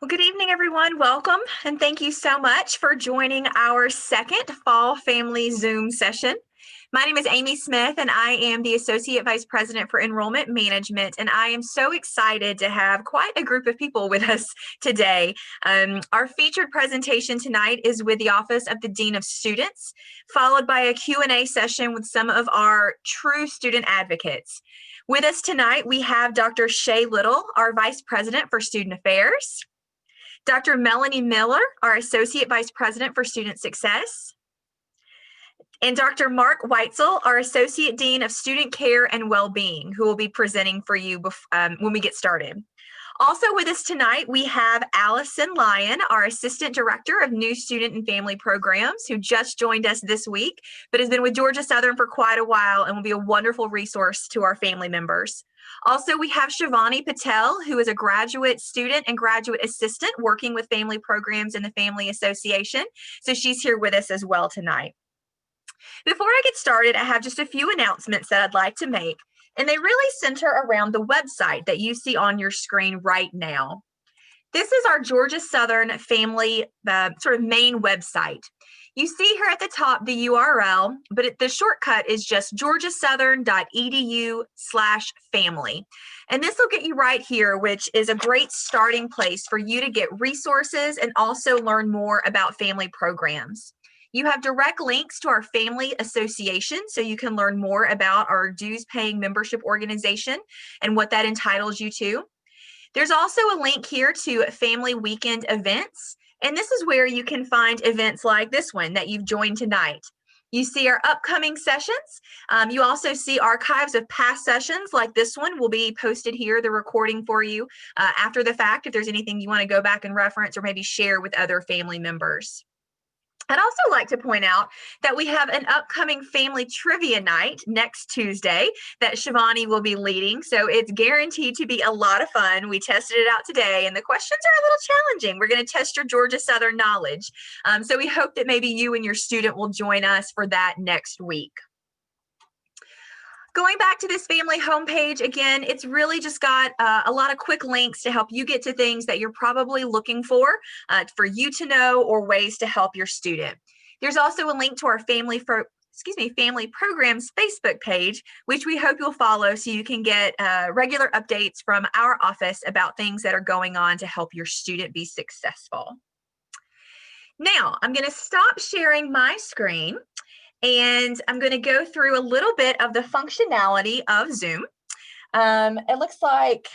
Well, good evening, everyone. Welcome, and thank you so much for joining our second Fall Family Zoom session. My name is Amy Smith, and I am the Associate Vice President for Enrollment Management, and I am so excited to have quite a group of people with us today. Our featured presentation tonight is with the Office of the Dean of Students, followed by a Q&A session with some of our true student advocates. With us tonight, we have Dr. Shay Little, our Vice President for Student Affairs, Dr. Melanie Miller, our Associate Vice President for Student Success, and Dr. Mark Weitzel, our Associate Dean of Student Care and Wellbeing, who will be presenting for you when we get started. Also with us tonight, we have Allison Lyon, our Assistant Director of New Student and Family Programs, who just joined us this week, but has been with Georgia Southern for quite a while and will be a wonderful resource to our family members. Also, we have Shivani Patel, who is a graduate student and graduate assistant working with family programs in the Family Association. So she's here with us as well tonight. Before I get started, I have just a few announcements that I'd like to make, and they really center around the website that you see on your screen right now. This is our Georgia Southern family sort of main website. You see here at the top the URL, but the shortcut is just georgiasouthern.edu/family. And this will get you right here, which is a great starting place for you to get resources and also learn more about family programs. You have direct links to our family association, so you can learn more about our dues-paying membership organization and what that entitles you to. There's also a link here to family weekend events, and this is where you can find events like this one that you've joined tonight. You see our upcoming sessions. You also see archives of past sessions like this one will be posted here, the recording for you after the fact, if there's anything you want to go back and reference or maybe share with other family members. I'd also like to point out that we have an upcoming family trivia night next Tuesday that Shivani will be leading. So it's guaranteed to be a lot of fun. We tested it out today and the questions are a little challenging. We're going to test your Georgia Southern knowledge. So we hope that maybe you and your student will join us for that next week. Going back to this family homepage, again, it's really just got a lot of quick links to help you get to things that you're probably looking for you to know or ways to help your student. There's also a link to our family programs Facebook page, which we hope you'll follow so you can get regular updates from our office about things that are going on to help your student be successful. Now, I'm going to stop sharing my screen. And I'm going to go through a little bit of the functionality of Zoom. It looks like,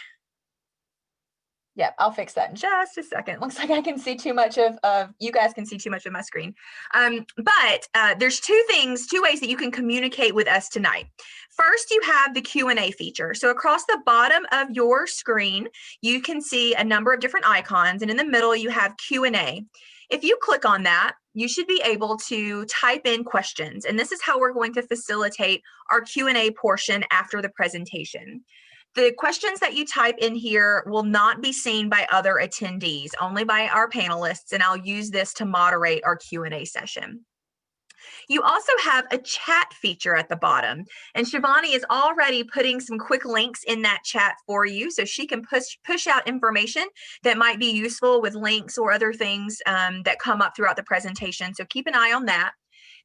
I'll fix that in just a second. It looks like I can see too much of you guys can see too much of my screen. But there's two ways that you can communicate with us tonight. First, you have the Q&A feature. So across the bottom of your screen, you can see a number of different icons, and in the middle, you have Q&A. If you click on that, you should be able to type in questions, and this is how we're going to facilitate our Q&A portion after the presentation. The questions that you type in here will not be seen by other attendees, only by our panelists, and I'll use this to moderate our Q&A session. You also have a chat feature at the bottom, and Shivani is already putting some quick links in that chat for you so she can push out information that might be useful with links or other things that come up throughout the presentation. So keep an eye on that.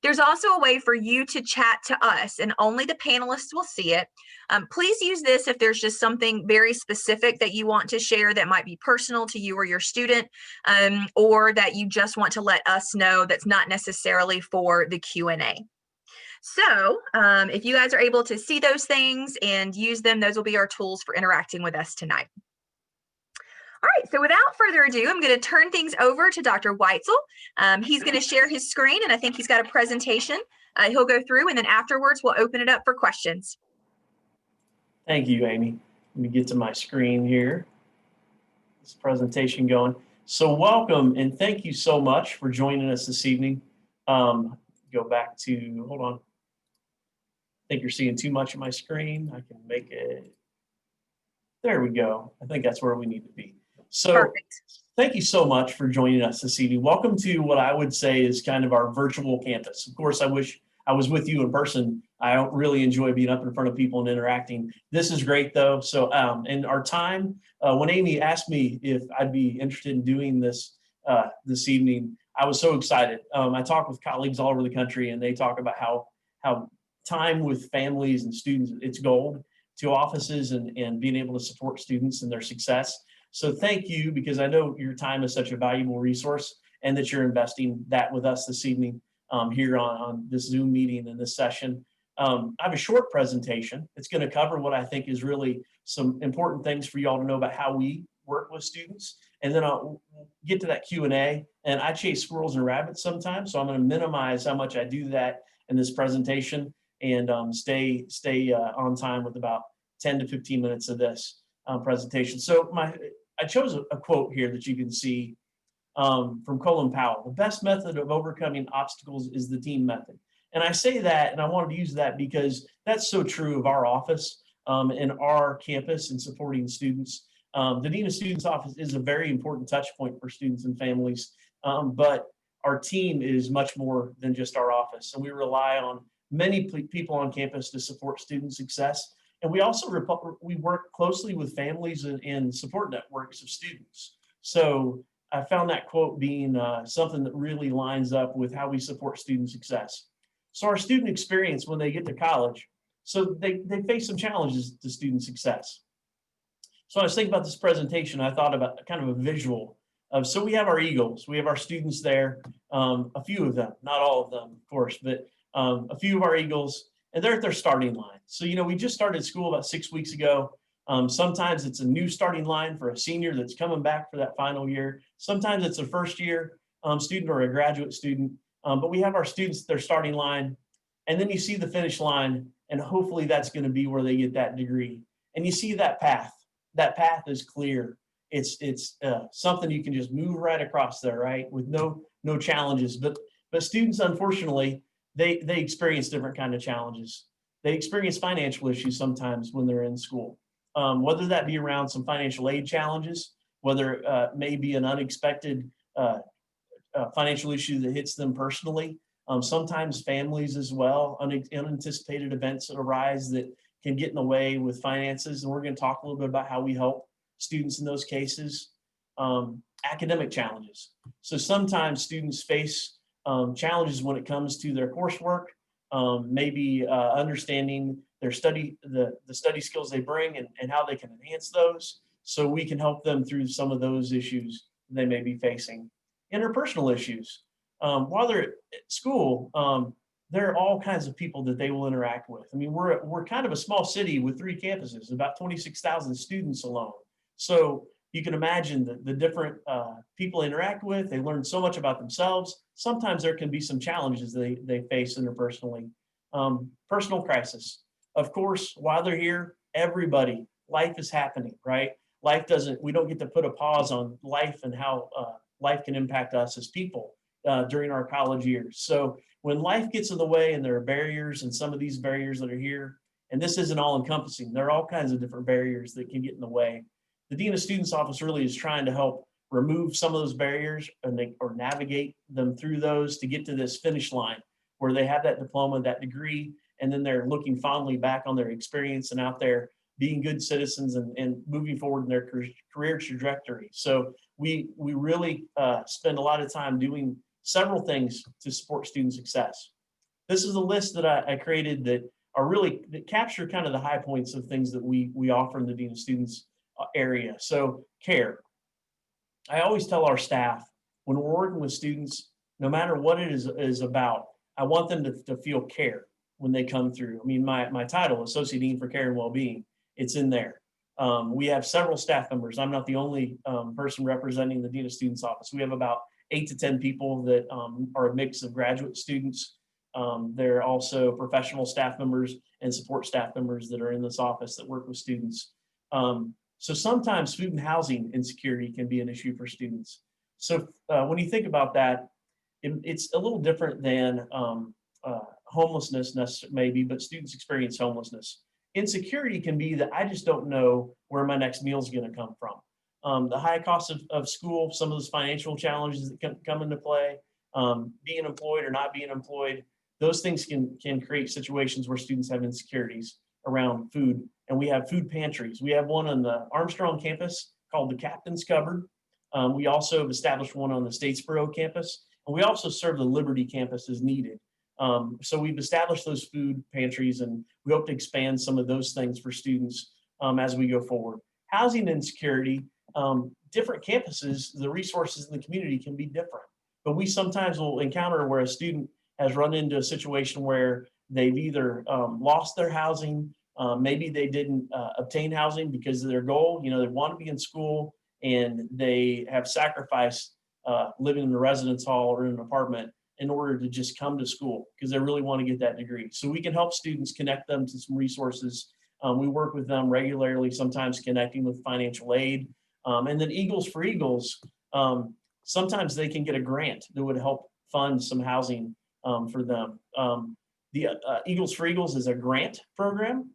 There's also a way for you to chat to us, and only the panelists will see it. Please use this if there's just something very specific that you want to share that might be personal to you or your student, or that you just want to let us know that's not necessarily for the Q&A. So if you guys are able to see those things and use them, those will be our tools for interacting with us tonight. All right, so without further ado, I'm going to turn things over to Dr. Weitzel. He's going to share his screen, and I think he's got a presentation he'll go through, and then afterwards we'll open it up for questions. Thank you, Amy. Let me get to my screen here. This presentation going. So welcome, and thank you so much for joining us this evening. Go back to, hold on. I think you're seeing too much of my screen. I can make it. There we go. I think that's where we need to be. So perfect. Thank you so much for joining us this evening. Welcome to what I would say is kind of our virtual campus. Of course, I wish I was with you in person. I don't really enjoy being up in front of people and interacting. This is great though. So, and our time, when Amy asked me if I'd be interested in doing this this evening, I was so excited. I talk with colleagues all over the country, and they talk about how time with families and students, it's gold to offices and being able to support students and their success. So thank you, because I know your time is such a valuable resource and that you're investing that with us this evening here on this Zoom meeting and this session. I have a short presentation. It's going to cover what I think is really some important things for you all to know about how we work with students. And then I'll get to that Q&A. And I chase squirrels and rabbits sometimes, so I'm going to minimize how much I do that in this presentation and stay on time with about 10 to 15 minutes of this presentation. So I chose a quote here that you can see from Colin Powell. The best method of overcoming obstacles is the team method. And I say that, and I wanted to use that because that's so true of our office and our campus and supporting students. The Dean of Students office is a very important touch point for students and families, but our team is much more than just our office. And we rely on many people on campus to support student success. And we also we work closely with families and support networks of students. So I found that quote being something that really lines up with how we support student success. So our student experience when they get to college, so they face some challenges to student success. So I was thinking about this presentation, I thought about kind of a visual of, so we have our Eagles, we have our students there, a few of them, not all of them, of course, but a few of our Eagles, and they're at their starting line. So, you know, we just started school about 6 weeks ago. Sometimes it's a new starting line for a senior that's coming back for that final year. Sometimes it's a first year student or a graduate student, but we have our students at their starting line, and then you see the finish line, and hopefully that's going to be where they get that degree. And you see that path. That path is clear. It's something you can just move right across there, right, with no challenges. But students, unfortunately, they experience different kind of challenges. They experience financial issues sometimes when they're in school, whether that be around some financial aid challenges, whether it may be an unexpected financial issue that hits them personally. Sometimes families as well, unanticipated events that arise that can get in the way with finances. And we're going to talk a little bit about how we help students in those cases. Academic challenges. So sometimes students face challenges when it comes to their coursework, maybe understanding their the study skills they bring and how they can enhance those. So we can help them through some of those issues they may be facing. Interpersonal issues. While they're at school, there are all kinds of people that they will interact with. I mean, we're kind of a small city with 3 campuses, about 26,000 students alone. So you can imagine the different people they interact with. They learn so much about themselves. Sometimes there can be some challenges they face interpersonally. Personal crisis. Of course, while they're here, everybody, life is happening, right? We don't get to put a pause on life and how life can impact us as people during our college years. So when life gets in the way and there are barriers, and some of these barriers that are here, and this isn't all encompassing, there are all kinds of different barriers that can get in the way. The Dean of Students office really is trying to help remove some of those barriers or navigate them through those to get to this finish line where they have that diploma, that degree, and then they're looking fondly back on their experience and out there being good citizens and moving forward in their career trajectory. So we really spend a lot of time doing several things to support student success. This is a list that I created that capture kind of the high points of things that we offer in the Dean of Students area. So care. I always tell our staff when we're working with students, no matter what it is about, I want them to feel care when they come through. I mean, my title, Associate Dean for Care and Wellbeing, it's in there. We have several staff members. I'm not the only person representing the Dean of Students office. We have about 8 to 10 people that are a mix of graduate students. There are also professional staff members and support staff members that are in this office that work with students. So sometimes food and housing insecurity can be an issue for students. So when you think about that, it's a little different than homelessness maybe, but students experience homelessness. Insecurity can be that I just don't know where my next meal is going to come from. The high cost of school, some of those financial challenges that can come into play, being employed or not being employed, those things can create situations where students have insecurities around food. And we have food pantries. We have one on the Armstrong campus called the Captain's Cupboard. We also have established one on the Statesboro campus, and we also serve the Liberty campus as needed. So we've established those food pantries, and we hope to expand some of those things for students as we go forward. Housing insecurity, different campuses, the resources in the community can be different, but we sometimes will encounter where a student has run into a situation where they've either lost their housing, maybe they didn't obtain housing because of their goal. You know, they want to be in school and they have sacrificed living in the residence hall or in an apartment in order to just come to school because they really want to get that degree. So we can help students, connect them to some resources. We work with them regularly, sometimes connecting with financial aid. And then Eagles for Eagles, sometimes they can get a grant that would help fund some housing for them. The Eagles for Eagles is a grant program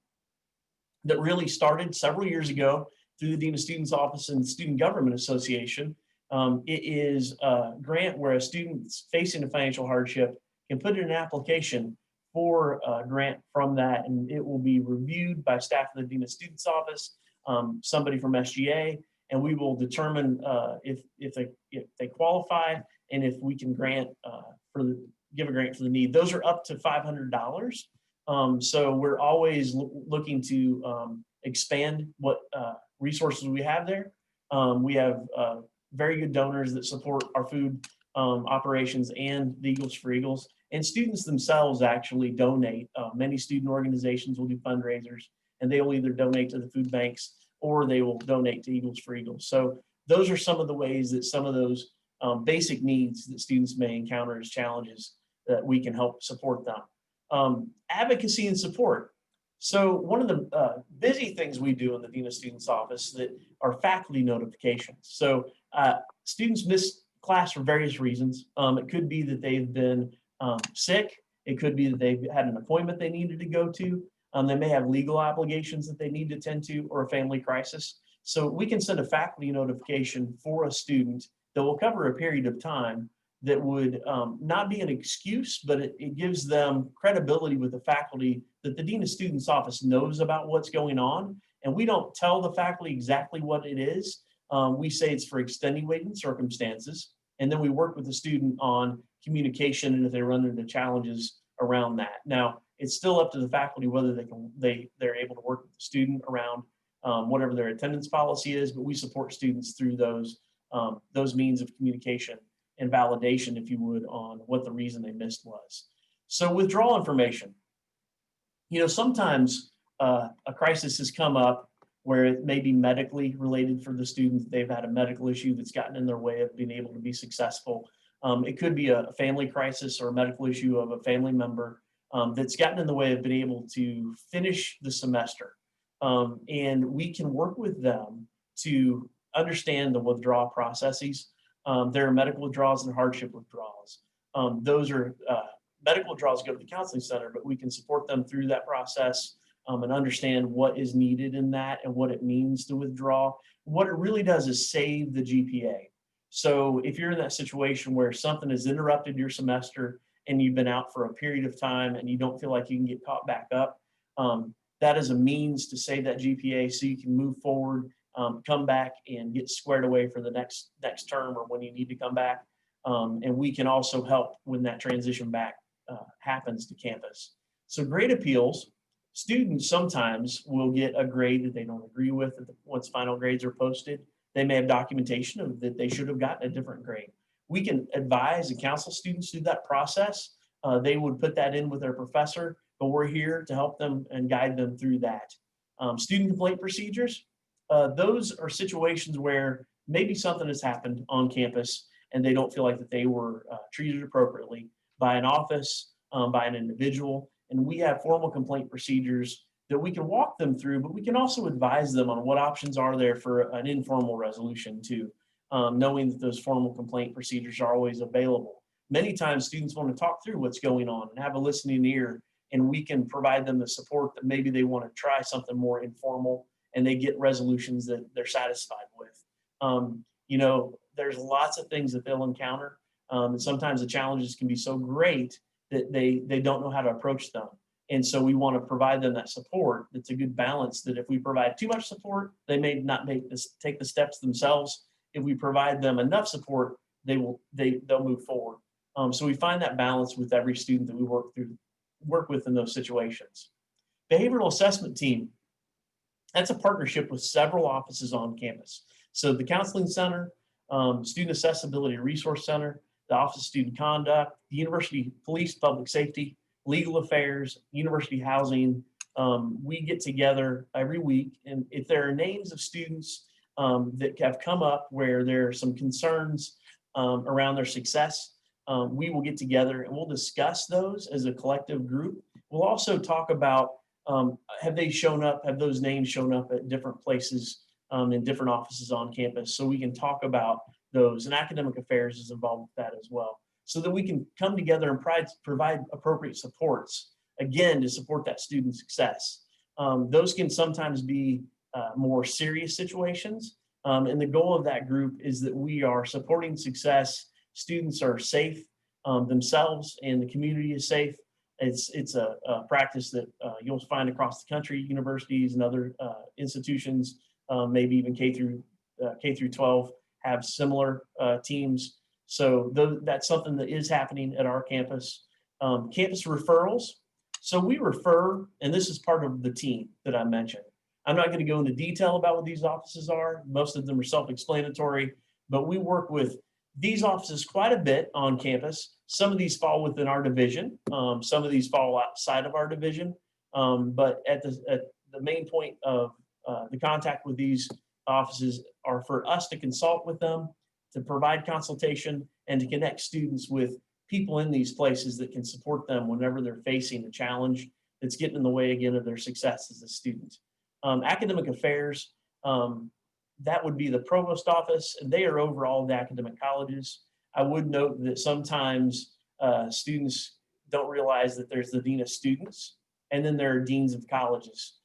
that really started several years ago through the Dean of Students Office and Student Government Association. It is a grant where a student facing a financial hardship can put in an application for a grant from that, and it will be reviewed by staff of the Dean of Students Office, somebody from SGA, and we will determine if they qualify and if we can give a grant for the need. Those are up to $500. So we're always looking to expand what resources we have there. We have very good donors that support our food operations and the Eagles for Eagles. And students themselves actually donate. Many student organizations will do fundraisers, and they will either donate to the food banks or they will donate to Eagles for Eagles. So those are some of the ways that some of those basic needs that students may encounter as challenges that we can help support them. Advocacy and support. So one of the busy things we do in the Dean of Students Office that are faculty notifications. So students miss class for various reasons. It could be that they've been sick. It could be that they've had an appointment they needed to go to. They may have legal obligations that they need to attend to or a family crisis. So we can send a faculty notification for a student that will cover a period of time that would not be an excuse, but it gives them credibility with the faculty that the Dean of Students Office knows about what's going on. And we don't tell the faculty exactly what it is. We say it's for extenuating circumstances. And then we work with the student on communication and if they run into challenges around that. Now, it's still up to the faculty whether they're able to work with the student around whatever their attendance policy is, but we support students through those means of communication and validation, if you would, on what the reason they missed was. So withdrawal information. You know, sometimes a crisis has come up where it may be medically related for the student. They've had a medical issue that's gotten in their way of being able to be successful. It could be a family crisis or a medical issue of a family member that's gotten in the way of being able to finish the semester. And we can work with them to understand the withdrawal processes. There are medical withdrawals and hardship withdrawals. Those are medical withdrawals go to the counseling center, but we can support them through that process and understand what is needed in that and what it means to withdraw. What it really does is save the GPA. So if you're in that situation where something has interrupted your semester and you've been out for a period of time and you don't feel like you can get caught back up, that is a means to save that GPA so you can move forward, come back and get squared away for the next term or when you need to come back. And we can also help when that transition back happens to campus. So grade appeals, students sometimes will get a grade that they don't agree with once final grades are posted. They may have documentation of that they should have gotten a different grade. We can advise and counsel students through that process. They would put that in with their professor, but we're here to help them and guide them through that. Student complaint procedures, those are situations where maybe something has happened on campus and they don't feel like that they were treated appropriately by an office, by an individual. And we have formal complaint procedures that we can walk them through, but we can also advise them on what options are there for an informal resolution too, knowing that those formal complaint procedures are always available. Many times students want to talk through what's going on and have a listening ear, and we can provide them the support that maybe they want to try something more informal and they get resolutions that they're satisfied with. You know, there's lots of things that they'll encounter. And sometimes the challenges can be so great that they don't know how to approach them. And so we want to provide them that support. That's a good balance, that if we provide too much support, they may not take the steps themselves. If we provide them enough support, they'll move forward. So we find that balance with every student that we work with in those situations. Behavioral assessment team, that's a partnership with several offices on campus. So the Counseling Center, Student Accessibility Resource Center, the Office of Student Conduct, the University Police Public Safety, Legal Affairs, University Housing. We get together every week, and if there are names of students that have come up where there are some concerns around their success, we will get together and we'll discuss those as a collective group. We'll also talk about, have those names shown up at different places in different offices on campus, so we can talk about those. And Academic Affairs is involved with that as well, so that we can come together and provide appropriate supports, again, to support that student success. Those can sometimes be more serious situations. And the goal of that group is that we are supporting success. Students are safe themselves, and the community is safe. It's a practice that you'll find across the country, universities and other institutions, maybe even K through 12 have similar teams. So that's something that is happening at our campus. Campus referrals. So we refer, and this is part of the team that I mentioned. I'm not going to go into detail about what these offices are. Most of them are self-explanatory, but we work with these offices quite a bit on campus. Some of these fall within our division. Some of these fall outside of our division. But at the main point of the contact with these offices are for us to consult with them, to provide consultation, and to connect students with people in these places that can support them whenever they're facing a challenge that's getting in the way, again, of their success as a student. Academic Affairs, that would be the provost office, and they are over all the academic colleges. I would note that sometimes students don't realize that there's the dean of students, and then there are deans of colleges.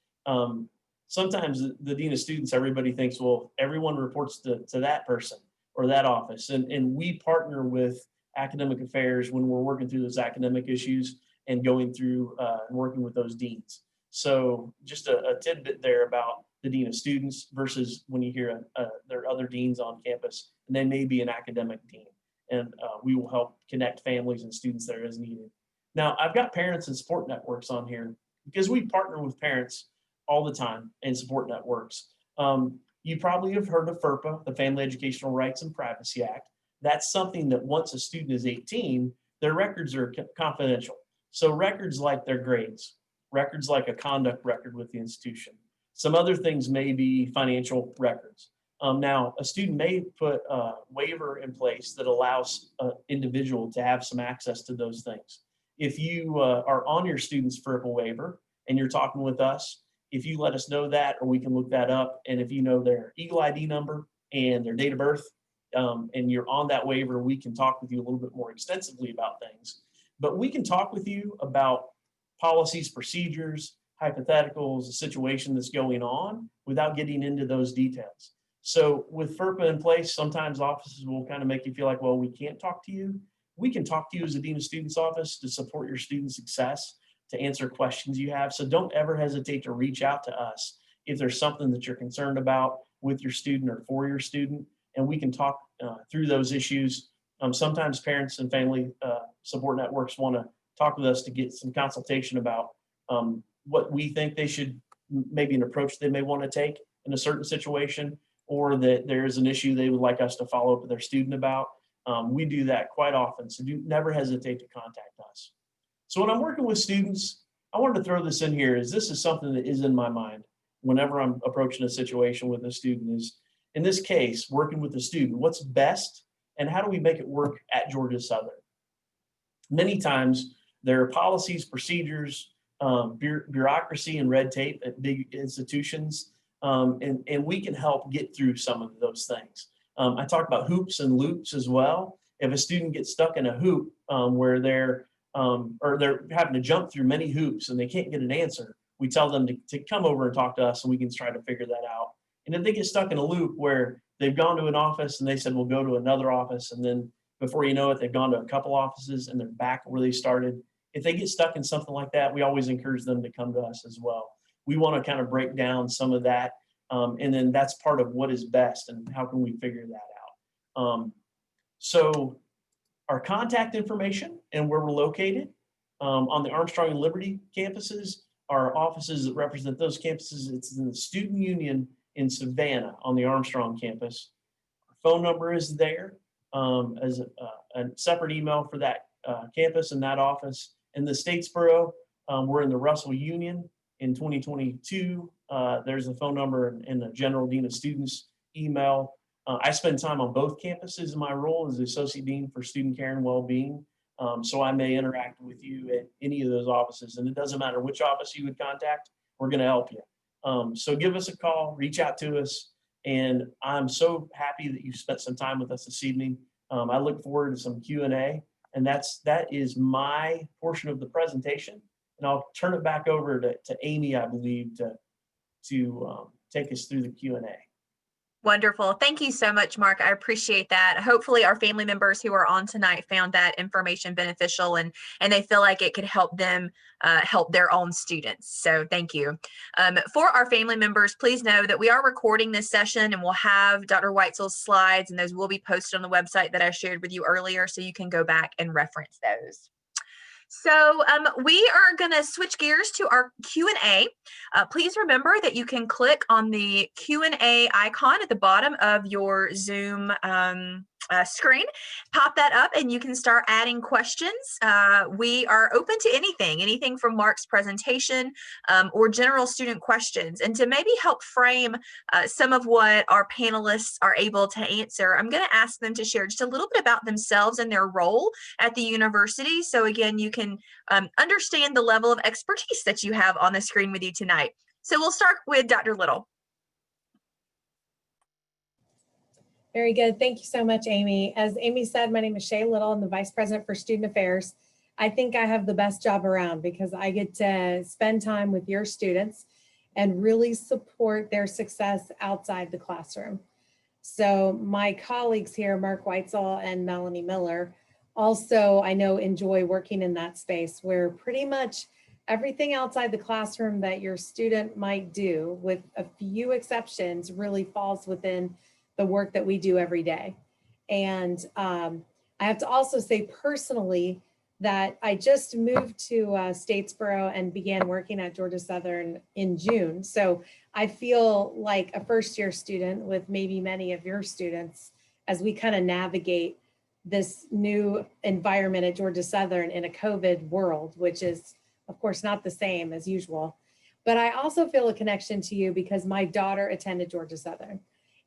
Sometimes the dean of students, everybody thinks, well, everyone reports to that person or that office. And we partner with Academic Affairs when we're working through those academic issues and going through and working with those deans. So just a tidbit there about the dean of students versus when you hear there are other deans on campus, and they may be an academic dean. And we will help connect families and students there as needed. Now, I've got parents and support networks on here because we partner with parents all the time in support networks. You probably have heard of FERPA, the Family Educational Rights and Privacy Act. That's something that once a student is 18, their records are confidential. So records like their grades, records like a conduct record with the institution. Some other things may be financial records. Now, a student may put a waiver in place that allows an individual to have some access to those things. If you are on your student's FERPA waiver and you're talking with us, if you let us know that, or we can look that up, and if you know their Eagle ID number and their date of birth, and you're on that waiver, we can talk with you a little bit more extensively about things. But we can talk with you about policies, procedures, hypotheticals, a situation that's going on without getting into those details. So with FERPA in place, sometimes offices will kind of make you feel like, well, we can't talk to you. We can talk to you as a Dean of Students office to support your student success, to answer questions you have. So don't ever hesitate to reach out to us if there's something that you're concerned about with your student or for your student, and we can talk through those issues. Sometimes parents and family support networks want to talk with us to get some consultation about what we think they should, maybe an approach they may want to take in a certain situation, or that there's an issue they would like us to follow up with their student about. We do that quite often, so never hesitate to contact us. So when I'm working with students, I wanted to throw this in here, as this is something that is in my mind whenever I'm approaching a situation with a student, is, in this case, working with the student, what's best and how do we make it work at Georgia Southern? Many times there are policies, procedures, bureaucracy and red tape at big institutions, and we can help get through some of those things. I talked about hoops and loops as well. If a student gets stuck in a hoop where they're having to jump through many hoops and they can't get an answer, we tell them to come over and talk to us, and we can try to figure that out. And if they get stuck in a loop where they've gone to an office and they said, we'll go to another office, and then before you know it, they've gone to a couple offices and they're back where they started, if they get stuck in something like that, we always encourage them to come to us as well. We want to kind of break down some of that. And then that's part of what is best and how can we figure that out. So our contact information and where we're located on the Armstrong and Liberty campuses, our offices that represent those campuses, it's in the Student Union in Savannah on the Armstrong campus. Our phone number is there as a separate email for that campus and that office. In the Statesboro, we're in the Russell Union in 2022. There's a phone number and the General Dean of Students email. I spend time on both campuses in my role as the Associate Dean for Student Care and Wellbeing. So I may interact with you at any of those offices, and it doesn't matter which office you would contact, we're going to help you. So give us a call, reach out to us, and I'm so happy that you spent some time with us this evening. I look forward to some Q&A, and that is my portion of the presentation, and I'll turn it back over to Amy, I believe, to take us through the Q&A. Wonderful. Thank you so much, Mark. I appreciate that. Hopefully our family members who are on tonight found that information beneficial and they feel like it could help them help their own students. So thank you. For our family members, please know that we are recording this session and we'll have Dr. Weitzel's slides, and those will be posted on the website that I shared with you earlier, so you can go back and reference those. So we are going to switch gears to our Q&A. Please remember that you can click on the Q&A icon at the bottom of your Zoom screen, pop that up, and you can start adding questions. We are open to anything from Mark's presentation or general student questions. And to maybe help frame some of what our panelists are able to answer, I'm going to ask them to share just a little bit about themselves and their role at the university. So again, you can understand the level of expertise that you have on the screen with you tonight. So we'll start with Dr. Little. Very good. Thank you so much, Amy. As Amy said, my name is Shay Little. I'm the Vice President for Student Affairs. I think I have the best job around because I get to spend time with your students and really support their success outside the classroom. So my colleagues here, Mark Weitzel and Melanie Miller, also I know enjoy working in that space where pretty much everything outside the classroom that your student might do, with a few exceptions, really falls within the work that we do every day. And I have to also say personally that I just moved to Statesboro and began working at Georgia Southern in June. So I feel like a first year student with maybe many of your students as we kind of navigate this new environment at Georgia Southern in a COVID world, which is of course not the same as usual. But I also feel a connection to you because my daughter attended Georgia Southern.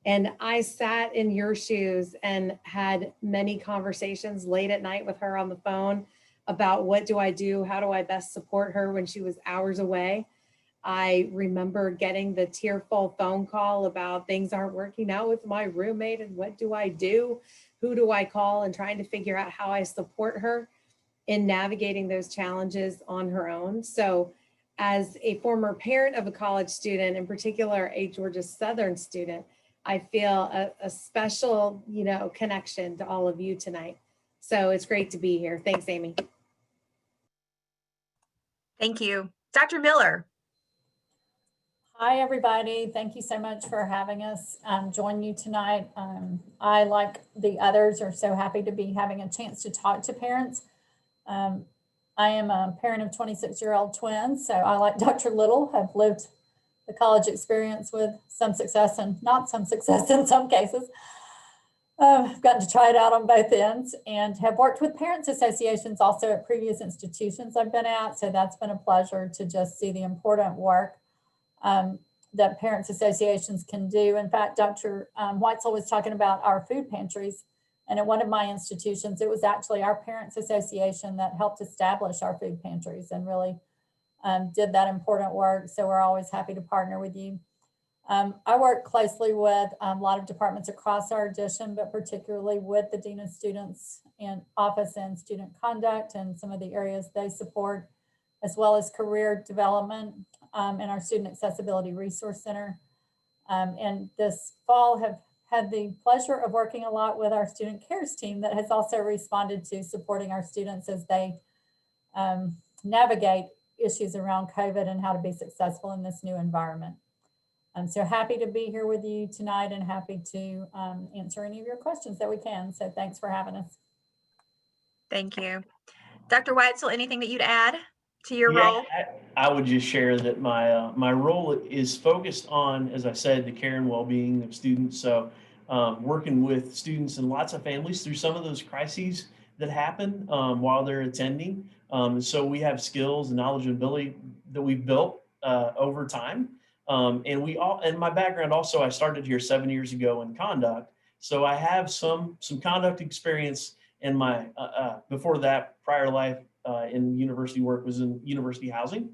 And I sat in your shoes and had many conversations late at night with her on the phone about what do I do? How do I best support her when she was hours away? I remember getting the tearful phone call about things aren't working out with my roommate and what do I do? Who do I call? And trying to figure out how I support her in navigating those challenges on her own. So as a former parent of a college student, in particular a Georgia Southern student, I feel a special, connection to all of you tonight. So it's great to be here. Thanks, Amy. Thank you. Dr. Miller. Hi, everybody. Thank you so much for having us join you tonight. I, like the others, are so happy to be having a chance to talk to parents. I am a parent of 26-year-old twins, so I, like Dr. Little, have lived the college experience with some success and not some success in some cases. I've gotten to try it out on both ends and have worked with parents associations also at previous institutions I've been at. So that's been a pleasure to just see the important work that parents associations can do. In fact, Dr. Weitzel was talking about our food pantries. And at one of my institutions, it was actually our parents association that helped establish our food pantries and really did that important work. So we're always happy to partner with you. I work closely with a lot of departments across our edition, but particularly with the Dean of Students and Office and Student Conduct and some of the areas they support, as well as career development and our Student Accessibility Resource Center. And this fall have had the pleasure of working a lot with our Student Cares team that has also responded to supporting our students as they navigate issues around COVID and how to be successful in this new environment. I'm so happy to be here with you tonight and happy to answer any of your questions that we can. So thanks for having us. Thank you. Dr. Weitzel, anything that you'd add to your Yeah, role? I would just share that my role is focused on, as I said, the care and well-being of students. So working with students and lots of families through some of those crises that happen while they're attending. So we have skills and knowledge and ability that we've built over time. And my background also, I started here 7 years ago in conduct. So I have some conduct experience in my, before that, prior life in university work was in university housing.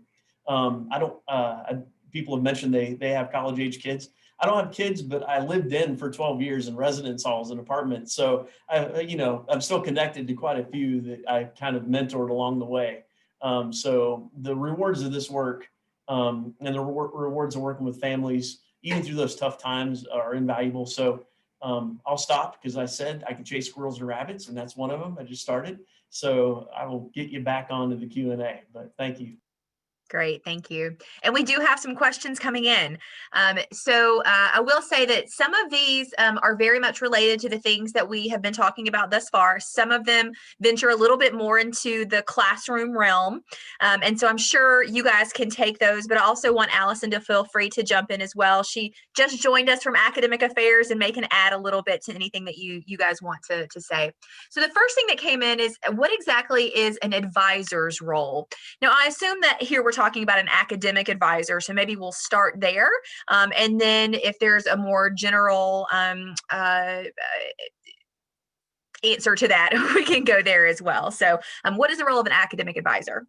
People have mentioned they have college age kids. I don't have kids, but I lived in for 12 years in residence halls and apartments. So I'm still connected to quite a few that I kind of mentored along the way. So the rewards of this work and the rewards of working with families, even through those tough times, are invaluable. So I'll stop because I said I can chase squirrels and rabbits, and that's one of them. I just started. So I will get you back onto the Q&A, but thank you. Great, thank you. And we do have some questions coming in. So I will say that some of these are very much related to the things that we have been talking about thus far. Some of them venture a little bit more into the classroom realm. And so I'm sure you guys can take those, but I also want Allison to feel free to jump in as well. She just joined us from Academic Affairs and may can add a little bit to anything that you guys want to say. So the first thing that came in is, what exactly is an advisor's role? Now, I assume that here we're talking about an academic advisor, so maybe we'll start there. And then if there's a more general answer to that, we can go there as well. So what is the role of an academic advisor?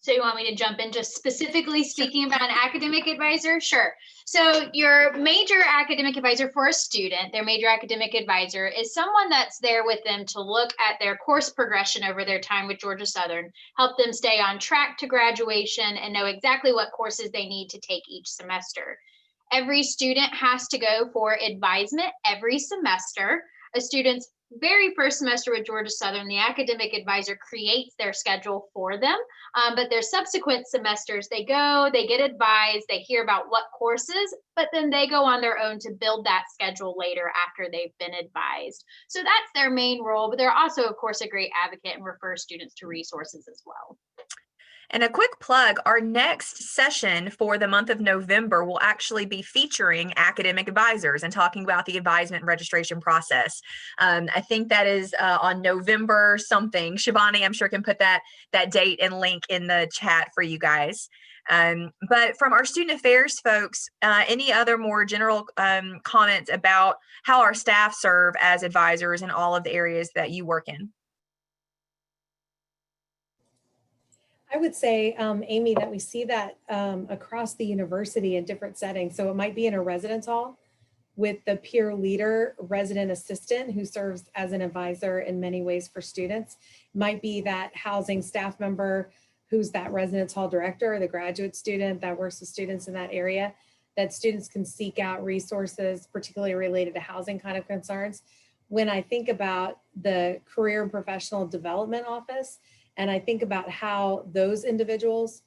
So you want me to jump in just specifically speaking about an academic advisor? Sure. So your major academic advisor for a student, their major academic advisor, is someone that's there with them to look at their course progression over their time with Georgia Southern, help them stay on track to graduation and know exactly what courses they need to take each semester. Every student has to go for advisement every semester. A student's very first semester with Georgia Southern, the academic advisor creates their schedule for them, but their subsequent semesters, they go, they get advised, they hear about what courses, but then they go on their own to build that schedule later after they've been advised. So that's their main role, but they're also, of course, a great advocate and refer students to resources as well. And a quick plug, our next session for the month of November will actually be featuring academic advisors and talking about the advisement and registration process. I think that is on November something. Shivani, I'm sure, can put that date and link in the chat for you guys. But from our student affairs folks, any other more general comments about how our staff serve as advisors in all of the areas that you work in? I would say, Amy, that we see that across the university in different settings. So it might be in a residence hall with the peer leader, resident assistant who serves as an advisor in many ways for students. It might be that housing staff member who's that residence hall director or the graduate student that works with students in that area, that students can seek out resources, particularly related to housing kind of concerns. When I think about the career and professional development office, and I think about how those individuals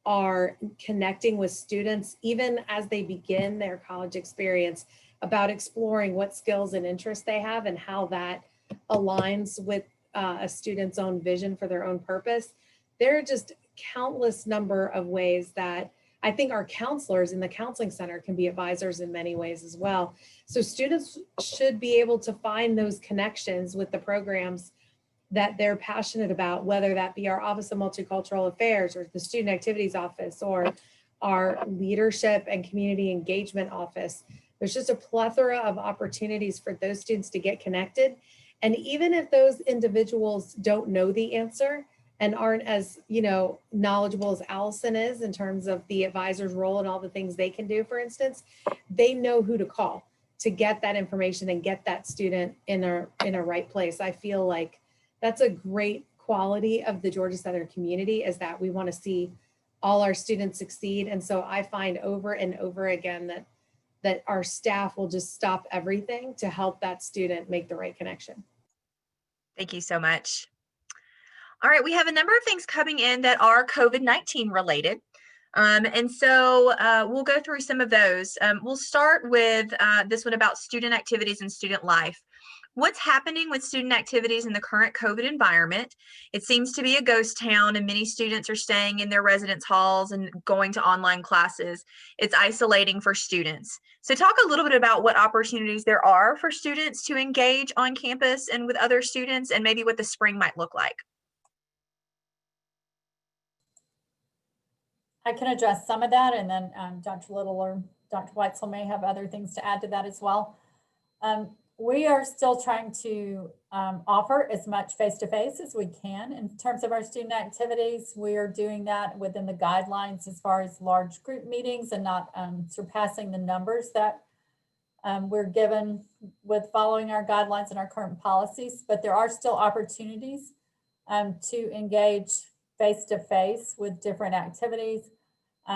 are connecting with students, even as they begin their college experience, about exploring what skills and interests they have and how that aligns with a student's own vision for their own purpose. There are just countless number of ways that I think our counselors in the counseling center can be advisors in many ways as well. So students should be able to find those connections with the programs that they're passionate about, whether that be our Office of Multicultural Affairs or the Student Activities Office or our Leadership and Community Engagement Office. There's just a plethora of opportunities for those students to get connected. And even if those individuals don't know the answer and aren't as, knowledgeable as Allison is in terms of the advisor's role and all the things they can do, for instance, they know who to call to get that information and get that student in a right place. I feel like that's a great quality of the Georgia Southern community, is that we want to see all our students succeed. And so I find over and over again that our staff will just stop everything to help that student make the right connection. Thank you so much. All right, we have a number of things coming in that are COVID-19 related. And so we'll go through some of those. We'll start with this one about student activities and student life. What's happening with student activities in the current COVID environment? It seems to be a ghost town, and many students are staying in their residence halls and going to online classes. It's isolating for students. So talk a little bit about what opportunities there are for students to engage on campus and with other students, and maybe what the spring might look like. I can address some of that, and then Dr. Little or Dr. Weitzel may have other things to add to that as well. We are still trying to offer as much face-to-face as we can in terms of our student activities. We are doing that within the guidelines as far as large group meetings and not surpassing the numbers that we're given with following our guidelines and our current policies. But there are still opportunities to engage face-to-face with different activities.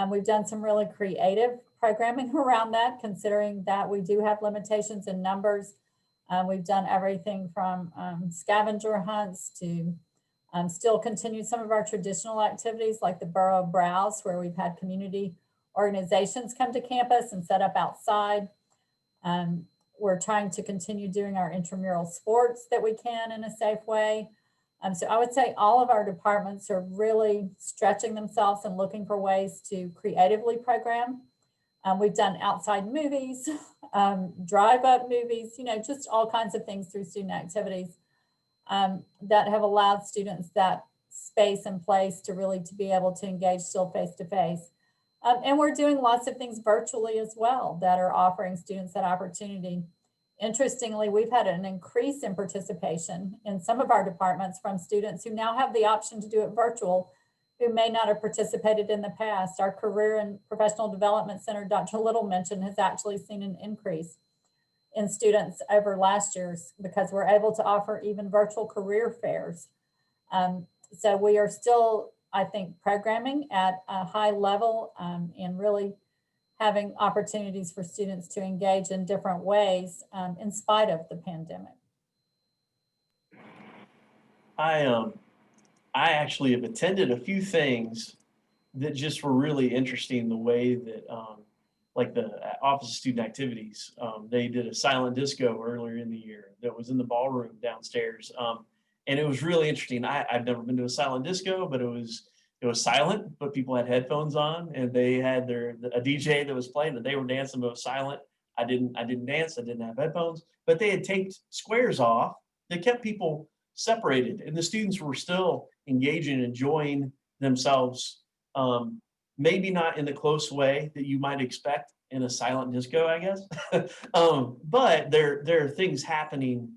We've done some really creative programming around that, considering that we do have limitations in numbers. We've done everything from scavenger hunts to still continue some of our traditional activities like the Borough Browse, where we've had community organizations come to campus and set up outside. We're trying to continue doing our intramural sports that we can in a safe way. So I would say all of our departments are really stretching themselves and looking for ways to creatively program. We've done outside movies, drive-up movies, just all kinds of things through student activities that have allowed students that space and place to really to be able to engage still face-to-face. And we're doing lots of things virtually as well that are offering students that opportunity. Interestingly, we've had an increase in participation in some of our departments from students who now have the option to do it virtual, who may not have participated in the past. Our Career and Professional Development Center, Dr. Little mentioned, has actually seen an increase in students over last year's because we're able to offer even virtual career fairs. So we are still, I think, programming at a high level and really having opportunities for students to engage in different ways in spite of the pandemic. I actually have attended a few things that just were really interesting. The way that, like the Office of Student Activities, they did a silent disco earlier in the year that was in the ballroom downstairs, and it was really interesting. I've never been to a silent disco, but it was silent, but people had headphones on, and they had a DJ that was playing, and they were dancing, but it was silent. I didn't dance. I didn't have headphones, but they had taped squares off that kept people separated, and the students were still engaging and enjoying themselves, maybe not in the close way that you might expect in a silent disco, I guess. But there are things happening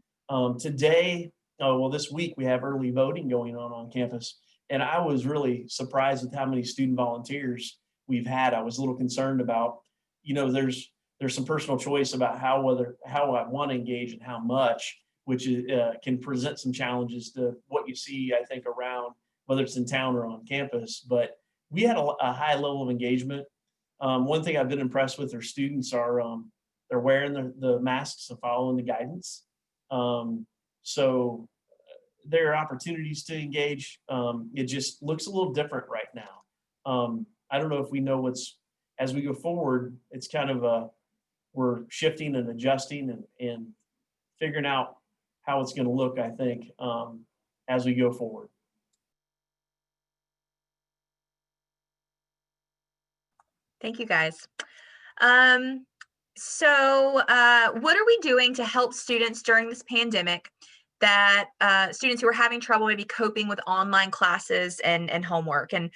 today. Well, this week we have early voting going on campus, and I was really surprised with how many student volunteers we've had. I was a little concerned about, there's some personal choice about how I want to engage and how much, which can present some challenges to what you see, I think, around, whether it's in town or on campus. But we had a high level of engagement. One thing I've been impressed with are students are they're wearing the masks and following the guidance. So there are opportunities to engage. It just looks a little different right now. I don't know if we know as we go forward, it's kind of we're shifting and adjusting and figuring out how it's going to look, I think, as we go forward. Thank you, guys. So what are we doing to help students during this pandemic that students who are having trouble maybe coping with online classes and homework? And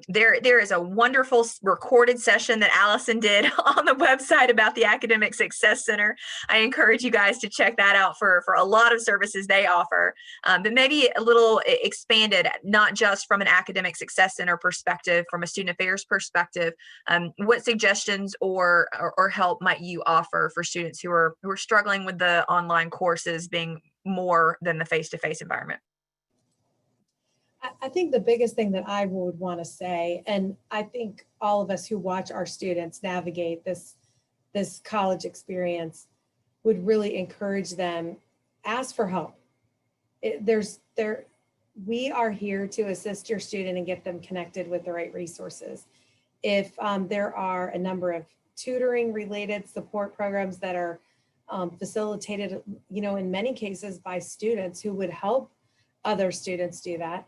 there is a wonderful recorded session that Allison did on the website about the Academic Success Center. I encourage you guys to check that out for a lot of services they offer, but maybe a little expanded, not just from an Academic Success Center perspective, from a student affairs perspective. What suggestions or help might you offer for students who are struggling with the online courses being more than the face-to-face environment? I think the biggest thing that I would want to say, and I think all of us who watch our students navigate this college experience, would really encourage them, ask for help. we are here to assist your student and get them connected with the right resources. If there are a number of tutoring related support programs that are facilitated, in many cases by students who would help other students do that,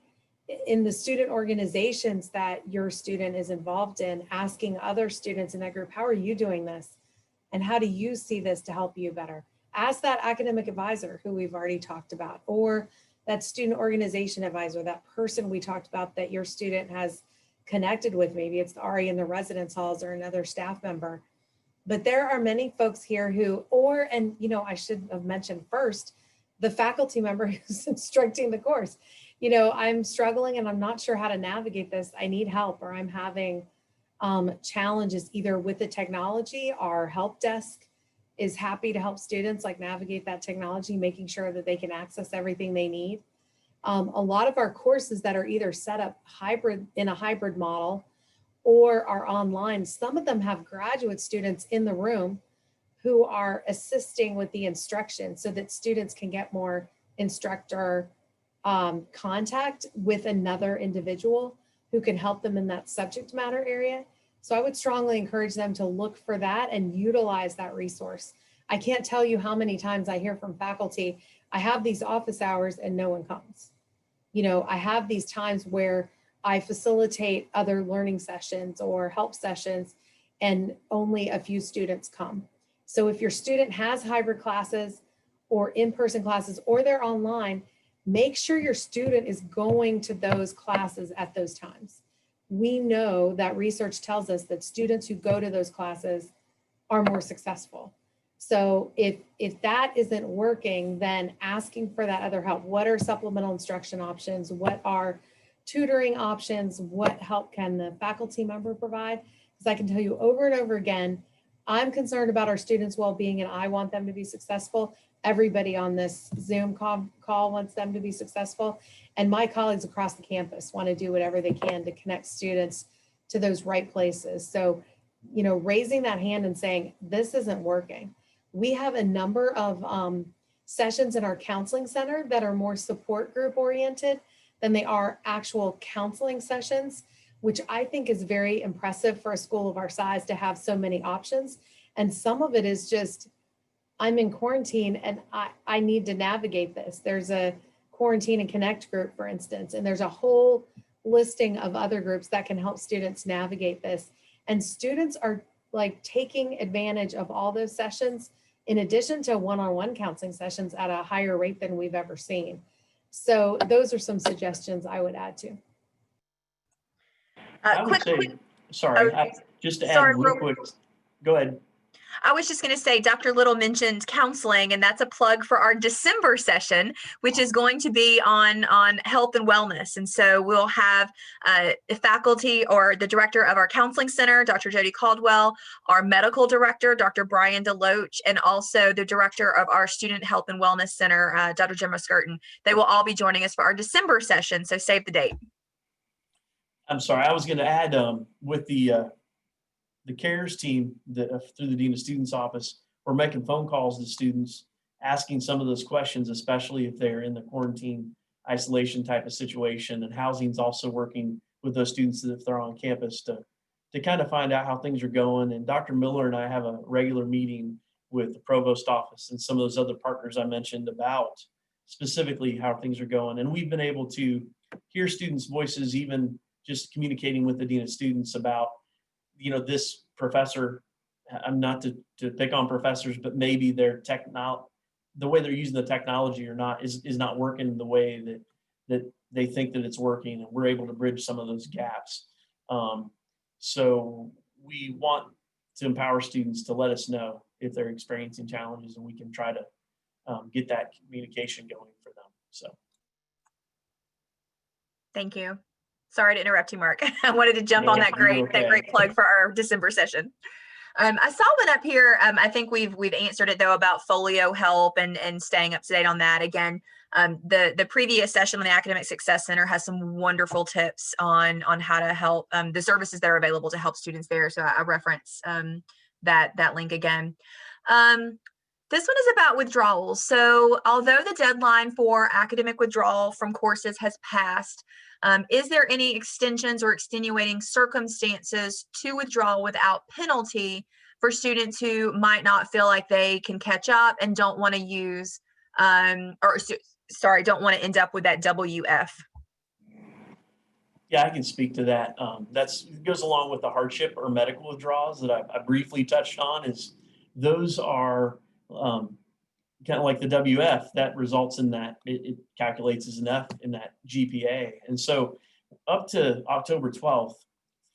in the student organizations that your student is involved in, asking other students in that group, how are you doing this? And how do you see this to help you better? Ask that academic advisor who we've already talked about, or that student organization advisor, that person we talked about that your student has connected with. Maybe it's the RE in the residence halls or another staff member. But there are many folks here who, I should have mentioned first, the faculty member who's instructing the course. I'm struggling and I'm not sure how to navigate this. I need help, or I'm having challenges either with the technology. Our help desk is happy to help students navigate that technology, making sure that they can access everything they need. A lot of our courses that are either set up in a hybrid model or are online, some of them have graduate students in the room who are assisting with the instruction so that students can get more instructor contact with another individual who can help them in that subject matter area. So I would strongly encourage them to look for that and utilize that resource. I can't tell you how many times I hear from faculty, I have these office hours and no one comes. I have these times where I facilitate other learning sessions or help sessions and only a few students come. So if your student has hybrid classes or in-person classes, or they're online, make sure your student is going to those classes at those times. We know that research tells us that students who go to those classes are more successful. So if that isn't working, then asking for that other help. What are supplemental instruction options? What are tutoring options? What help can the faculty member provide? Because I can tell you over and over again, I'm concerned about our students' well-being and I want them to be successful. Everybody on this Zoom call wants them to be successful. And my colleagues across the campus want to do whatever they can to connect students to those right places. So, raising that hand and saying, this isn't working. We have a number of sessions in our counseling center that are more support group oriented than they are actual counseling sessions, which I think is very impressive for a school of our size to have so many options. And some of it is just, I'm in quarantine and I need to navigate this. There's a quarantine and connect group, for instance, and there's a whole listing of other groups that can help students navigate this. And students are taking advantage of all those sessions in addition to one-on-one counseling sessions at a higher rate than we've ever seen. So those are some suggestions I would add to. I would say, sorry, just to add real quick, go ahead. I was just going to say, Dr. Little mentioned counseling, and that's a plug for our December session, which is going to be on health and wellness. And so we'll have faculty or the director of our counseling center, Dr. Jody Caldwell, our medical director, Dr. Brian DeLoach, and also the director of our student health and wellness center, Dr. Gemma Skirton. They will all be joining us for our December session. So save the date. I'm sorry, I was going to add with the CARES team through the Dean of Students office, we're making phone calls to students, asking some of those questions, especially if they're in the quarantine isolation type of situation. And housing's also working with those students if they're on campus to kind of find out how things are going. And Dr. Miller and I have a regular meeting with the provost office and some of those other partners I mentioned about specifically how things are going. And we've been able to hear students' voices, even just communicating with the Dean of Students about, this professor, I'm not to pick on professors, but maybe the way they're using the technology or not is not working the way that they think that it's working, and we're able to bridge some of those gaps. So we want to empower students to let us know if they're experiencing challenges, and we can try to get that communication going for them. So. Thank you. Sorry to interrupt you, Mark. I wanted to jump on that great plug for our December session. I saw one up here. I think we've answered it though about folio help and staying up to date on that. Again, the previous session on the Academic Success Center has some wonderful tips on how to help the services that are available to help students there. So I reference that link again. This one is about withdrawals. So although the deadline for academic withdrawal from courses has passed, is there any extensions or extenuating circumstances to withdraw without penalty for students who might not feel like they can catch up and don't want to use, don't want to end up with that WF? Yeah, I can speak to that. That's goes along with the hardship or medical withdrawals that I briefly touched on. Is those are kind of like the WF that results in that it calculates as an F in that GPA. And so up to October 12th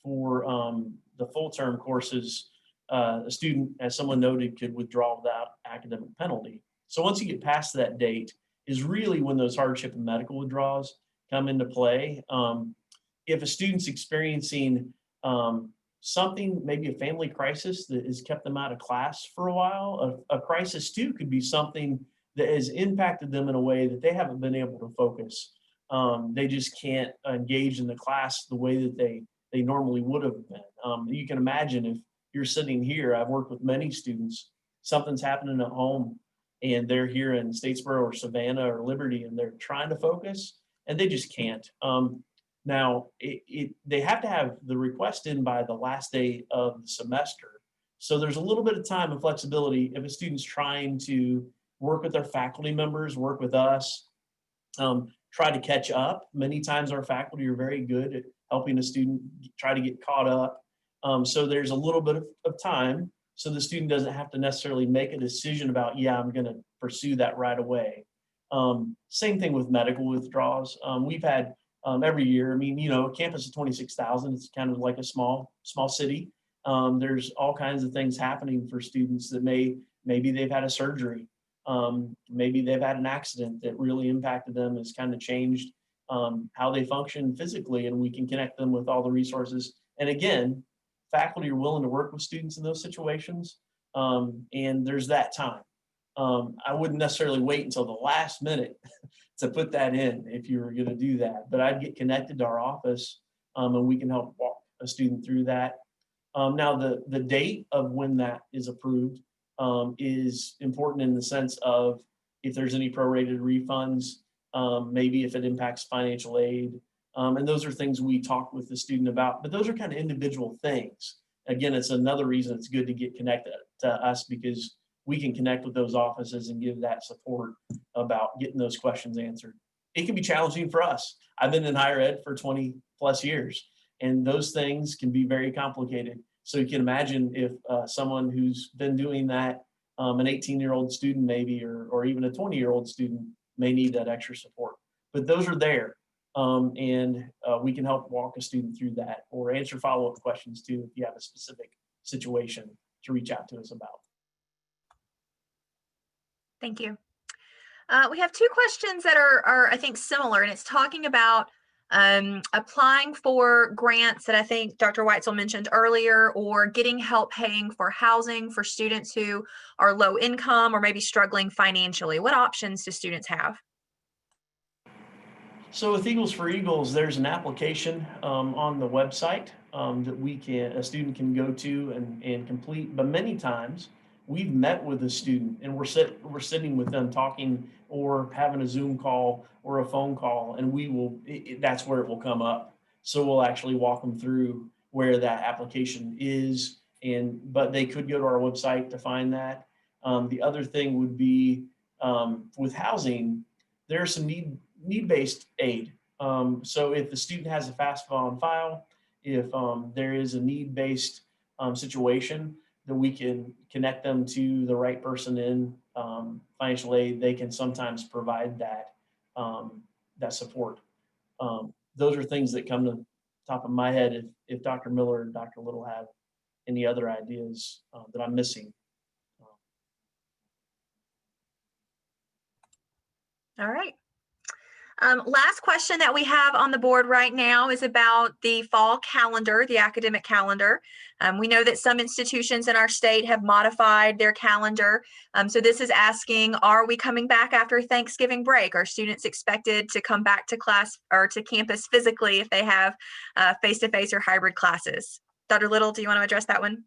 for the full term courses, a student, as someone noted, could withdraw without academic penalty. So once you get past that date is really when those hardship and medical withdrawals come into play. If a student's experiencing something, maybe a family crisis that has kept them out of class for a while, a crisis too could be something that has impacted them in a way that they haven't been able to focus. They just can't engage in the class the way that they normally would have been. You can imagine if you're sitting here, I've worked with many students, something's happening at home and they're here in Statesboro or Savannah or Liberty and they're trying to focus and they just can't. Now, they have to have the request in by the last day of the semester. So there's a little bit of time and flexibility if a student's trying to work with their faculty members, work with us, try to catch up. Many times our faculty are very good at helping a student try to get caught up. So there's a little bit of time so the student doesn't have to necessarily make a decision about, yeah, I'm going to pursue that right away. Same thing with medical withdrawals. We've had every year, I mean, you know, a campus of 26,000, it's kind of like a small city. There's all kinds of things happening for students that maybe they've had a surgery. Maybe they've had an accident that really impacted them, has kind of changed how they function physically, and we can connect them with all the resources. And again, faculty are willing to work with students in those situations, and there's that time. I wouldn't necessarily wait until the last minute to put that in if you were going to do that, but I'd get connected to our office and we can help walk a student through that. Now, the date of when that is approved is important in the sense of if there's any prorated refunds, maybe if it impacts financial aid. And those are things we talk with the student about, but those are kind of individual things. Again, it's another reason it's good to get connected to us because we can connect with those offices and give that support about getting those questions answered. It can be challenging for us. I've been in higher ed for 20 plus years, and those things can be very complicated. So you can imagine if someone who's been doing that, an 18-year-old student maybe, or even a 20-year-old student may need that extra support. But those are there, and we can help walk a student through that or answer follow-up questions too if you have a specific situation to reach out to us about. Thank you. We have two questions that are I think similar, and it's talking about applying for grants that I think Dr. Weitzel mentioned earlier, or getting help paying for housing for students who are low income or maybe struggling financially. What options do students have? So with Eagles for Eagles, there's an application on the website that a student can go to and complete. But many times we've met with a student and we're sitting with them talking or having a Zoom call or a phone call, and that's where it will come up. So we'll actually walk them through where that application is, but they could go to our website to find that. The other thing would be with housing, there's some need-based aid. So if the student has a FAFSA on file, if there is a need-based situation, that we can connect them to the right person in financial aid, they can sometimes provide that support. Those are things that come to the top of my head. If Dr. Miller and Dr. Little have any other ideas that I'm missing. All right. Last question that we have on the board right now is about the fall calendar, the academic calendar. We know that some institutions in our state have modified their calendar. So this is asking, are we coming back after Thanksgiving break? Are students expected to come back to class or to campus physically if they have face-to-face or hybrid classes? Dr. Little, do you want to address that one?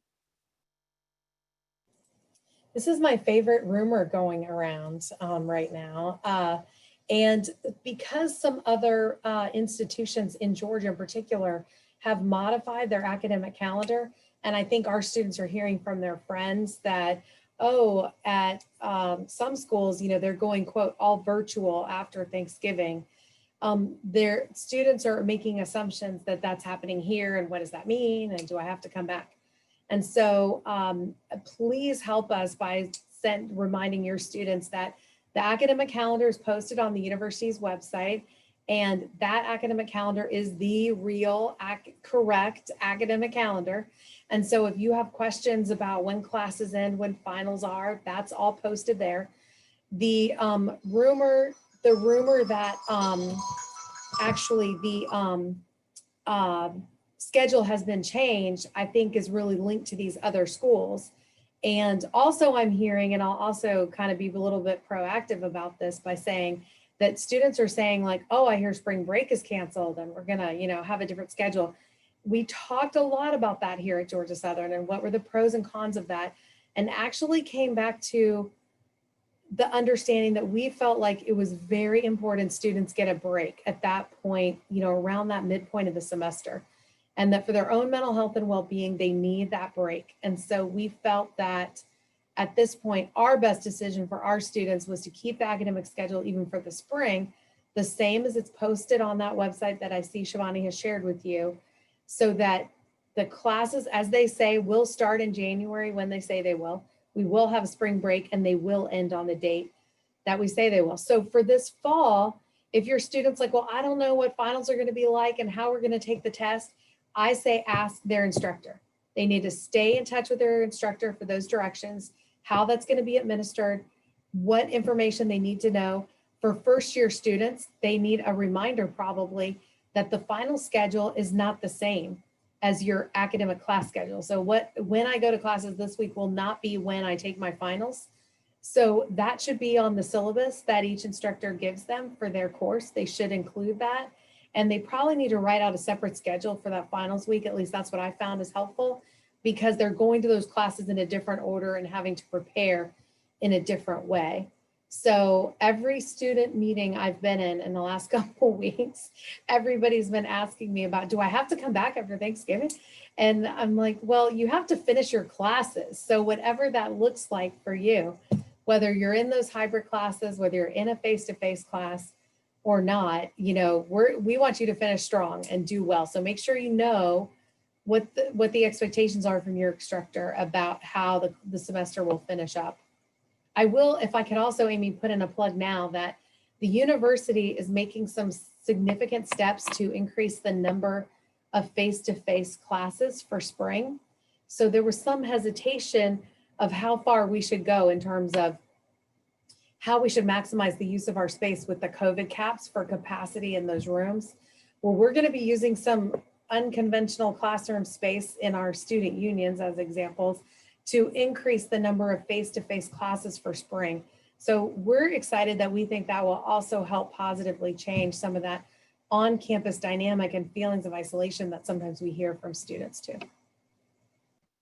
This is my favorite rumor going around right now. And because some other institutions in Georgia in particular have modified their academic calendar, and I think our students are hearing from their friends that, oh, at some schools, you know, they're going, quote, all virtual after Thanksgiving. Their students are making assumptions that that's happening here, and what does that mean, and do I have to come back? And so please help us by reminding your students that the academic calendar is posted on the university's website, and that academic calendar is the real correct academic calendar. And so if you have questions about when classes end, when finals are, that's all posted there. The rumor that actually the schedule has been changed, I think is really linked to these other schools. And also I'm hearing, and I'll also kind of be a little bit proactive about this by saying that students are saying like, oh, I hear spring break is canceled and we're gonna, you know, have a different schedule. We talked a lot about that here at Georgia Southern and what were the pros and cons of that, and actually came back to the understanding that we felt like it was very important students get a break at that point, you know, around that midpoint of the semester, and that for their own mental health and well-being, they need that break. And so we felt that at this point, our best decision for our students was to keep the academic schedule even for the spring, the same as it's posted on that website that I see Shivani has shared with you, so that the classes, as they say, will start in January when they say they will. We will have a spring break and they will end on the date that we say they will. So for this fall, if your students like, well, I don't know what finals are going to be like and how we're going to take the test, I say ask their instructor. They need to stay in touch with their instructor for those directions, how that's going to be administered, what information they need to know. For first year students, they need a reminder probably that the final schedule is not the same as your academic class schedule. So when I go to classes this week will not be when I take my finals. So that should be on the syllabus that each instructor gives them for their course. They should include that. And they probably need to write out a separate schedule for that finals week. At least that's what I found is helpful, because they're going to those classes in a different order and having to prepare in a different way. So every student meeting I've been in the last couple of weeks, everybody's been asking me about, do I have to come back after Thanksgiving? And I'm like, well, you have to finish your classes. So whatever that looks like for you, whether you're in those hybrid classes, whether you're in a face-to-face class or not, you know, we want you to finish strong and do well. So make sure you know what the expectations are from your instructor about how the semester will finish up. I will, if I could also, Amy, put in a plug now that the university is making some significant steps to increase the number of face-to-face classes for spring. So there was some hesitation of how far we should go in terms of how we should maximize the use of our space with the COVID caps for capacity in those rooms. Well, we're going to be using some unconventional classroom space in our student unions as examples to increase the number of face-to-face classes for spring. So we're excited that we think that will also help positively change some of that on-campus dynamic and feelings of isolation that sometimes we hear from students too.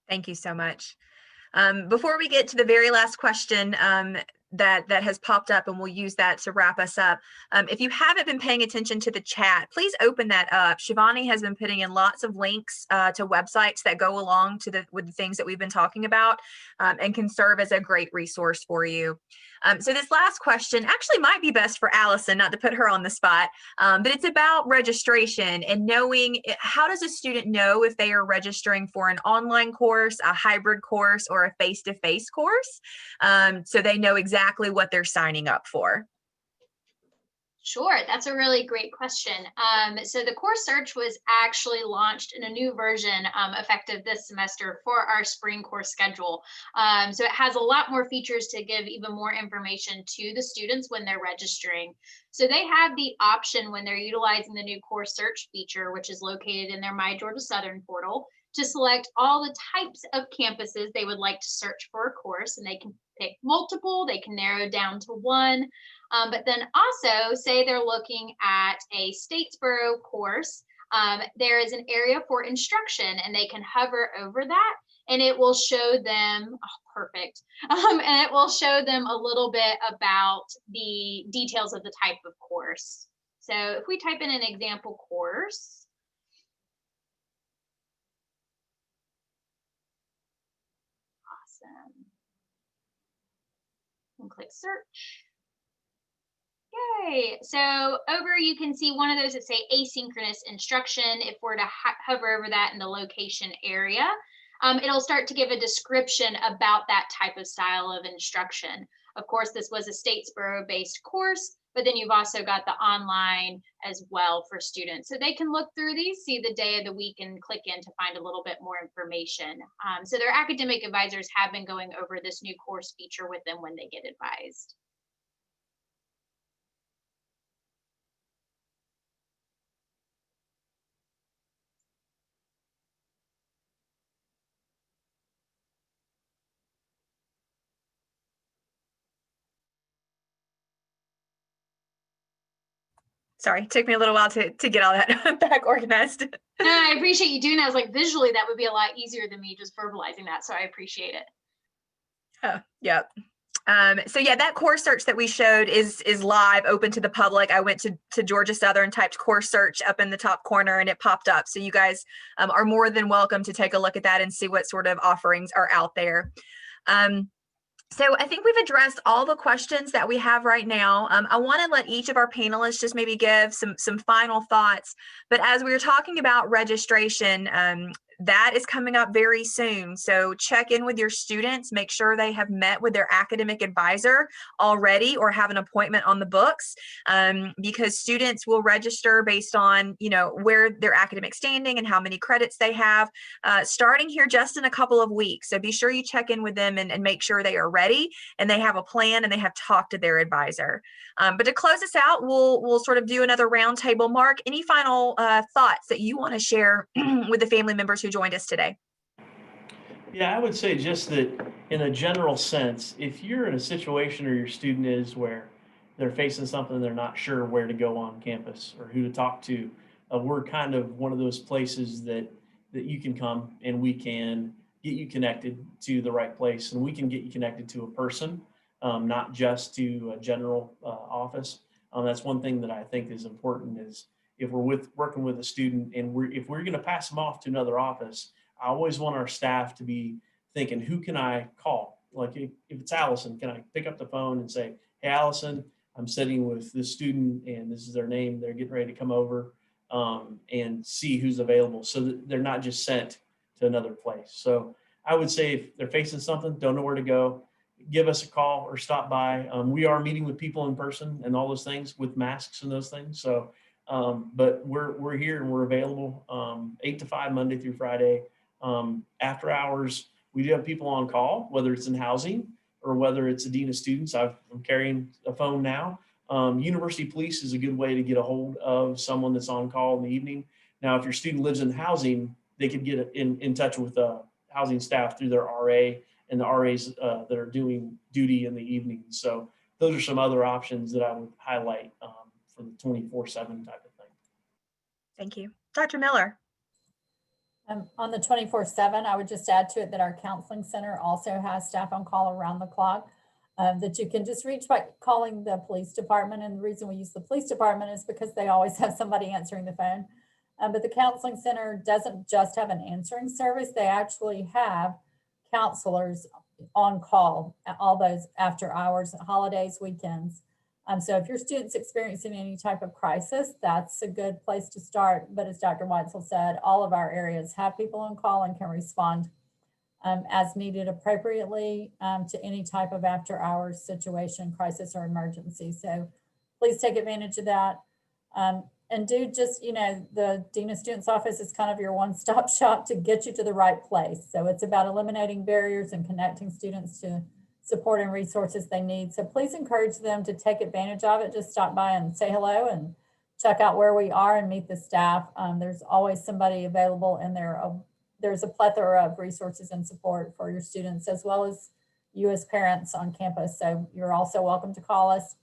Thank you so much. Before we get to the very last question that has popped up, and we'll use that to wrap us up. If you haven't been paying attention to the chat, please open that up. Shivani has been putting in lots of links to websites that go along with the things that we've been talking about and can serve as a great resource for you. So this last question actually might be best for Allison, not to put her on the spot, but it's about registration and knowing, how does a student know if they are registering for an online course, a hybrid course, or a face-to-face course, so they know exactly what they're signing up for? Sure, that's a really great question. So the course search was actually launched in a new version effective this semester for our spring course schedule. So it has a lot more features to give even more information to the students when they're registering. So they have the option when they're utilizing the new course search feature, which is located in their My Georgia Southern portal, to select all the types of campuses they would like to search for a course, and they can pick multiple, they can narrow down to one. But then also say they're looking at a Statesboro course, there is an area for instruction, and they can hover over that and it will show them, oh, perfect. And it will show them a little bit about the details of the type of course. So if we type in an example course, awesome. And click search. Yay. So over you can see one of those that say asynchronous instruction. If we're to hover over that in the location area, it'll start to give a description about that type of style of instruction. Of course, this was a Statesboro-based course, but then you've also got the online as well for students. So they can look through these, see the day of the week, and click in to find a little bit more information. So their academic advisors have been going over this new course feature with them when they get advised. Sorry, it took me a little while to get all that back organized. I appreciate you doing that. I was like, visually, that would be a lot easier than me just verbalizing that. So I appreciate it. Oh, yep. So yeah, that course search that we showed is live, open to the public. I went to Georgia Southern, typed course search up in the top corner, and it popped up. So you guys are more than welcome to take a look at that and see what sort of offerings are out there. So I think we've addressed all the questions that we have right now. I want to let each of our panelists just maybe give some final thoughts. But as we were talking about registration, that is coming up very soon. So check in with your students, make sure they have met with their academic advisor already or have an appointment on the books, because students will register based on, where their academic standing and how many credits they have, starting here just in a couple of weeks. So be sure you check in with them and make sure they are ready and they have a plan and they have talked to their advisor. But to close this out, we'll sort of do another roundtable. Mark, any final thoughts that you want to share with the family members who joined us today? Yeah, I would say just that in a general sense, if you're in a situation or your student is where they're facing something, they're not sure where to go on campus or who to talk to, we're kind of one of those places that you can come and we can get you connected to the right place, and we can get you connected to a person, not just to a general office. That's one thing that I think is important is if we're working with a student and if we're going to pass them off to another office, I always want our staff to be thinking, who can I call? Like if it's Allison, can I pick up the phone and say, hey, Allison, I'm sitting with this student and this is their name. They're getting ready to come over, and see who's available so that they're not just sent to another place. So I would say if they're facing something, don't know where to go, give us a call or stop by. We are meeting with people in person and all those things with masks and those things. So, but we're here and we're available 8 to 5 Monday through Friday. After hours, we do have people on call, whether it's in housing or whether it's a dean of students. I'm carrying a phone now. University Police is a good way to get a hold of someone that's on call in the evening. Now, if your student lives in housing, they could get in touch with housing staff through their RA and the RAs that are doing duty in the evening. So those are some other options that I would highlight for the 24/7 type of thing. Thank you. Dr. Miller. On the 24/7, I would just add to it that our counseling center also has staff on call around the clock that you can just reach by calling the police department. And the reason we use the police department is because they always have somebody answering the phone. But the counseling center doesn't just have an answering service. They actually have counselors on call at all those after hours, holidays, weekends. So if your student's experiencing any type of crisis, that's a good place to start. But as Dr. Weitzel said, all of our areas have people on call and can respond as needed appropriately to any type of after hours situation, crisis, or emergency. So please take advantage of that. And do just, the Dean of Students office is kind of your one-stop shop to get you to the right place. So it's about eliminating barriers and connecting students to support and resources they need. So please encourage them to take advantage of it. Just stop by and say hello and check out where we are and meet the staff. There's always somebody available, and there's a plethora of resources and support for your students as well as you as parents on campus. So you're also welcome to call us.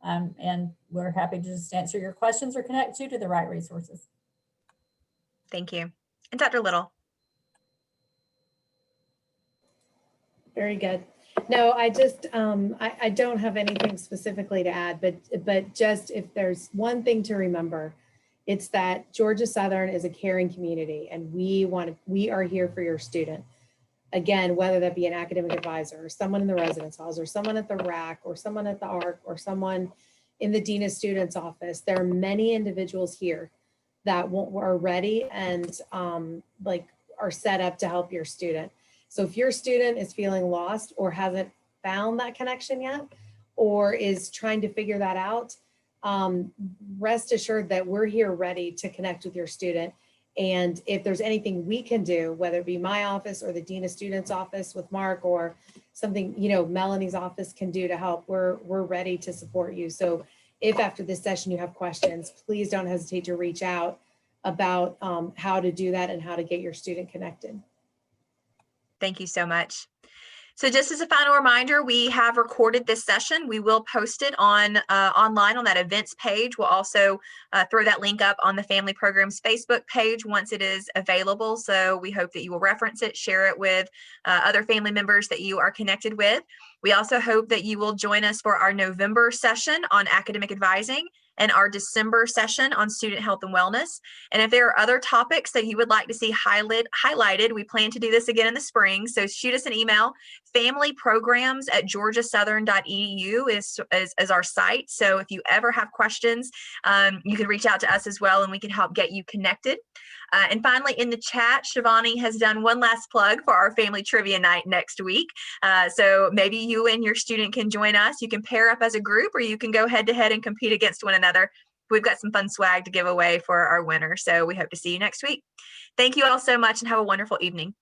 And we're happy to just answer your questions or connect you to the right resources. Thank you. And Dr. Little. Very good. No, I just, I don't have anything specifically to add, but just if there's one thing to remember, it's that Georgia Southern is a caring community and we are here for your student. Again, whether that be an academic advisor or someone in the residence halls or someone at the RAC or someone at the ARC or someone in the Dean of Students office, there are many individuals here that are ready and are set up to help your student. So if your student is feeling lost or hasn't found that connection yet, or is trying to figure that out, rest assured that we're here ready to connect with your student. And if there's anything we can do, whether it be my office or the Dean of Students office with Mark or something, Melanie's office can do to help, we're ready to support you. So if after this session you have questions, please don't hesitate to reach out about how to do that and how to get your student connected. Thank you so much. So just as a final reminder, we have recorded this session. We will post it on online on that events page. We'll also throw that link up on the Family Programs Facebook page once it is available. So we hope that you will reference it, share it with other family members that you are connected with. We also hope that you will join us for our November session on academic advising and our December session on student health and wellness. And if there are other topics that you would like to see highlighted, we plan to do this again in the spring. So shoot us an email. familyprograms@georgiasouthern.edu is our site. So if you ever have questions, you can reach out to us as well and we can help get you connected. And finally, in the chat, Shivani has done one last plug for our family trivia night next week. So maybe you and your student can join us. You can pair up as a group or you can go head to head and compete against one another. We've got some fun swag to give away for our winner. So we hope to see you next week. Thank you all so much and have a wonderful evening.